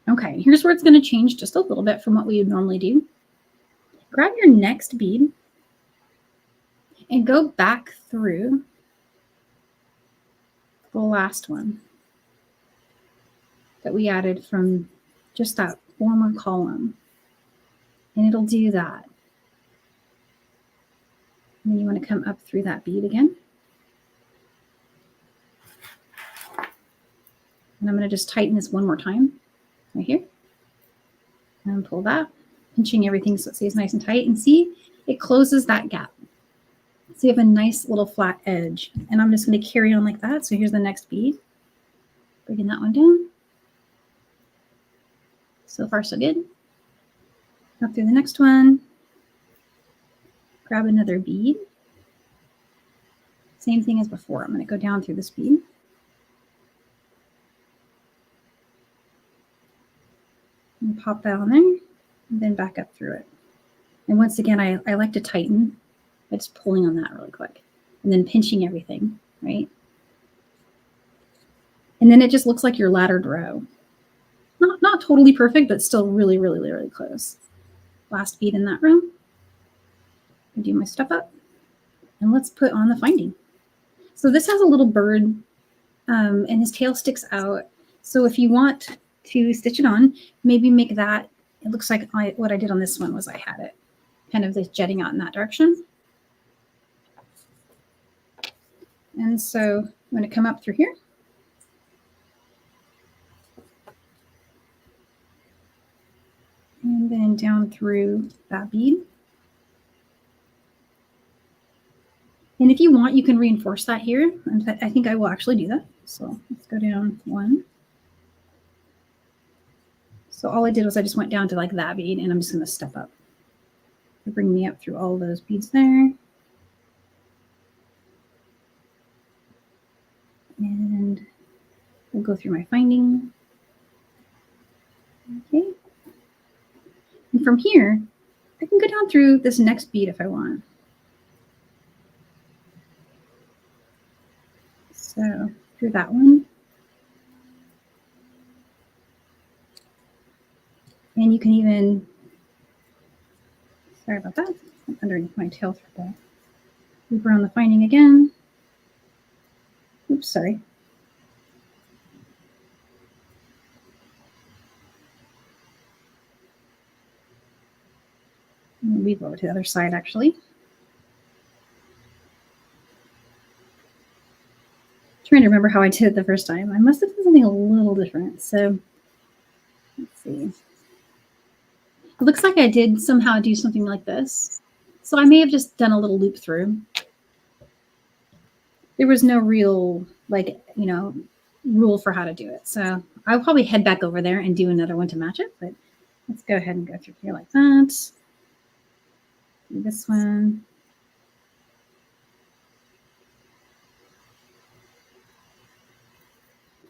Okay, here's where it's going to change just a little bit from what we would normally do. Grab your next bead and go back through the last one that we added from just that former column. And it'll do that. And then you want to come up through that bead again. And I'm going to just tighten this one more time right here. And pull that, pinching everything so it stays nice and tight. And see, it closes that gap. So you have a nice little flat edge. And I'm just going to carry on like that. So here's the next bead. Bringing that one down. So far, so good. Up through the next one. Grab another bead. Same thing as before. I'm going to go down through this bead. And pop that on there, and then back up through it. And once again, I like to tighten by just pulling on that really quick and then pinching everything, right? And then it just looks like your laddered row. Not totally perfect, but still really, really, really close. Last bead in that row. I do my stuff up, and let's put on the finding. So this has a little bird, and his tail sticks out. So if you want to stitch it on, maybe make that, it looks like what I did on this one was I had it kind of just jetting out in that direction. And so I'm going to come up through here. And then down through that bead. And if you want, you can reinforce that here. And I think I will actually do that. So let's go down one. So all I did was I just went down to like that bead, and I'm just going to step up. To bring me up through all those beads there. And we'll go through my finding. Okay. And from here, I can go down through this next bead if I want. So through that one. And you can even, sorry about that, underneath my tail thread there. Loop around the finding again. Oops, sorry. And weave over to the other side actually. Trying to remember how I did it the first time. I must have done something a little different. So let's see. It looks like I did somehow do something like this. So I may have just done a little loop through. There was no real, rule for how to do it. So I'll probably head back over there and do another one to match it. But let's go ahead and go through here like that. Do this one.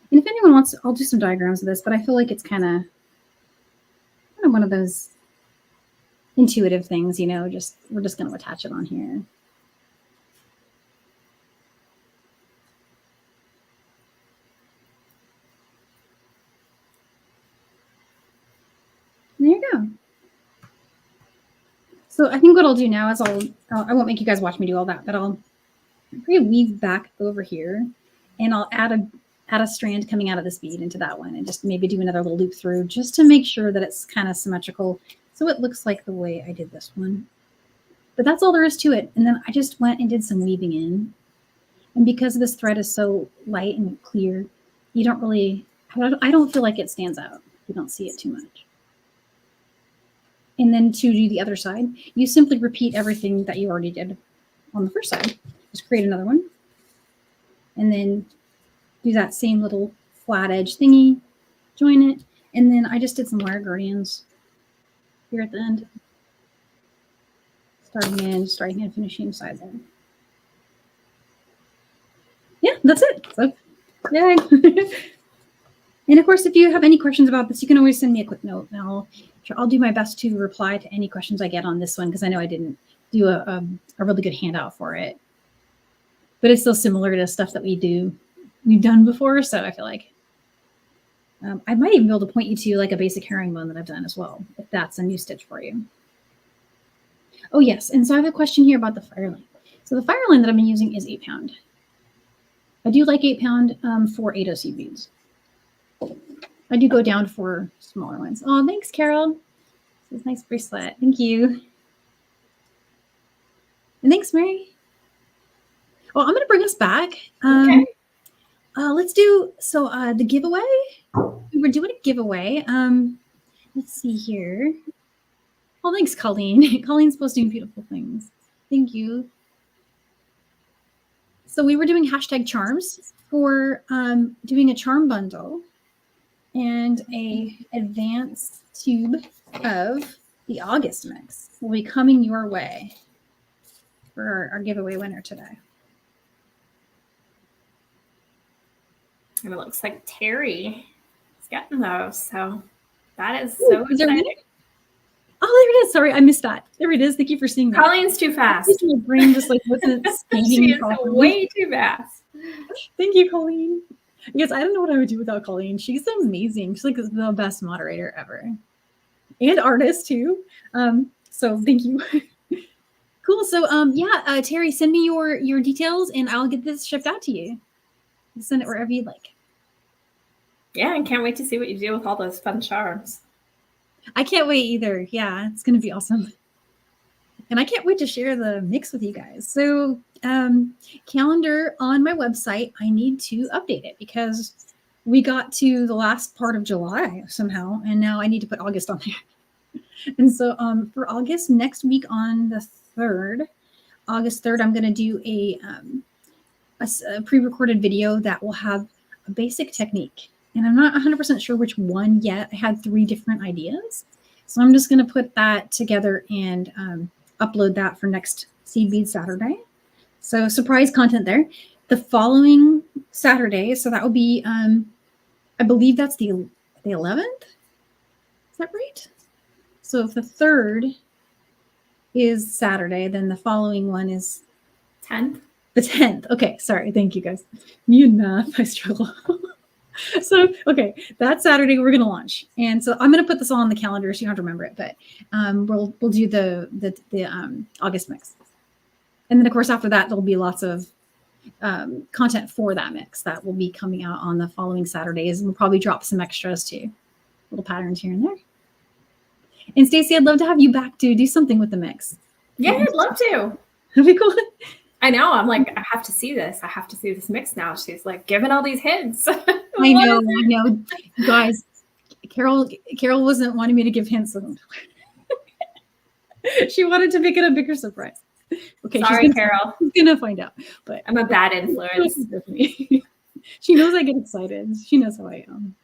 And if anyone wants, I'll do some diagrams of this, but I feel like it's kind of one of those intuitive things, we're just going to attach it on here. There you go. So I think what I'll do now is I won't make you guys watch me do all that, but I'll weave back over here, and I'll add a strand coming out of this bead into that one, and just maybe do another little loop through just to make sure that it's kind of symmetrical. So it looks like the way I did this one. But that's all there is to it. And then I just went and did some weaving in. And because this thread is so light and clear, you don't really, I don't feel like it stands out. You don't see it too much. And then to do the other side, you simply repeat everything that you already did on the first side. Just create another one. And then do that same little flat edge thingy, join it. And then I just did some wire guardians here at the end. Starting and finishing side there. Yeah, that's it. So, yay. And of course, if you have any questions about this, you can always send me a quick note, and I'll do my best to reply to any questions I get on this one, because I know I didn't do a really good handout for it, but it's still similar to stuff that we've done before. So I feel like I might even be able to point you to like a basic herringbone that I've done as well, if that's a new stitch for you. Oh yes, and so I have a question here about the fireline. So the fireline that I've been using is 8 pound. I do like 8 pound for 8OC beads. I do go down for smaller ones. Oh, thanks, Carol. This is a nice bracelet. Thank you. And thanks, Mary. Well, I'm going to bring us back. Okay. Let's do, the giveaway. We're doing a giveaway. Let's see here. Oh, thanks, Colleen. Colleen's posting beautiful things. Thank you. So we were doing #charms for doing a charm bundle and a advanced tube of the August mix will be coming your way for our giveaway winner today. And it looks like Terry has gotten those. So that is so exciting. Oh, there it is. Sorry, I missed that. There it is. Thank you for seeing that. Colleen's too fast. My brain just like wasn't scanning. She is way too fast. Thank you, Colleen. Yes, I don't know what I would do without Colleen. She's amazing. She's like the best moderator ever. And artist too. So thank you. Cool. So Terry, send me your details and I'll get this shipped out to you. Send it wherever you'd like. Yeah, and can't wait to see what you do with all those fun charms. I can't wait either. Yeah, it's gonna be awesome. And I can't wait to share the mix with you guys. So calendar on my website, I need to update it because we got to the last part of July somehow, and now I need to put August on there. And so for August, next week on the 3rd, August 3rd, I'm going to do a pre-recorded video that will have a basic technique. And I'm not 100% sure which one yet. I had 3 different ideas. So I'm just going to put that together and upload that for next Seed Bead Saturday. So surprise content there. The following Saturday, so that will be, I believe that's the 11th. Is that right? So if the 3rd is Saturday, then the following one is 10th. The 10th. Okay, sorry. Thank you, guys. Me and math, I struggle. So, okay, that Saturday we're going to launch. And so I'm going to put this all on the calendar so you don't have to remember it, but we'll do the August mix. And then, of course, after that, there'll be lots of content for that mix that will be coming out on the following Saturdays. And we'll probably drop some extras too, little patterns here and there. And Stacie, I'd love to have you back to do something with the mix. Yeah, I'd love to. That'd be cool. I know. I'm like, I have to see this. I have to see this mix now. She's like giving all these hints. I know. Guys, Carol wasn't wanting me to give hints. She wanted to make it a bigger surprise. Okay, sorry, Carol. She's gonna find out. But I'm a bad influence. She knows I get excited. She knows how I am.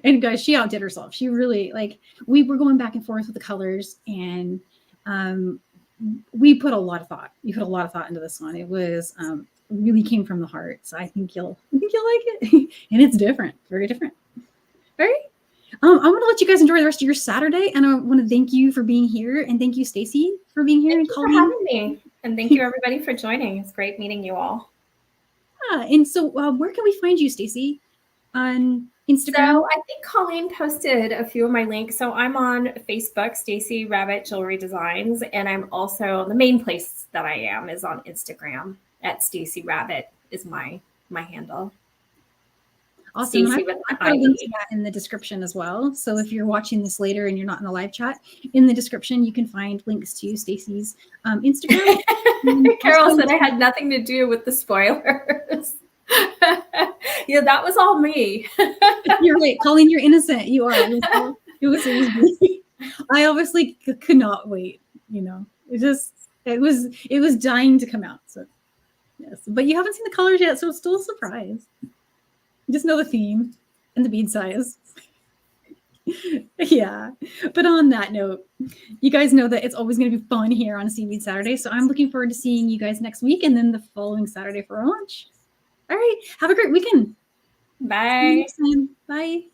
And guys, she outdid herself. She really we were going back and forth with the colors, and we put a lot of thought. You put a lot of thought into this one. It was really came from the heart. So I think you'll like it. And it's different, very different. All right. I'm going to let you guys enjoy the rest of your Saturday, and I want to thank you for being here, and thank you, Stacie, for being here and calling having me. And thank you everybody for joining. It's great meeting you all. And so, where can we find you, Stacie? On Instagram? So I think Colleen posted a few of my links. So I'm on Facebook, Stacie Rabbit Jewelry Designs, and I'm also the main place that I am is on Instagram at Stacie Rabbit is my handle. Awesome. I put a link to that in the description as well. So if you're watching this later and you're not in the live chat, in the description you can find links to Stacie's Instagram. Carol said I had nothing to do with the spoilers. Yeah, that was all me. You're right, Colleen. You're innocent. You are. It was me. I obviously could not wait. It was dying to come out. So yes, but you haven't seen the colors yet, so it's still a surprise. You just know the theme and the bead size. Yeah. But on that note, you guys know that it's always going to be fun here on Seaweed Saturday. So I'm looking forward to seeing you guys next week and then the following Saturday for our lunch. All right. Have a great weekend. See you Bye. next time. Bye.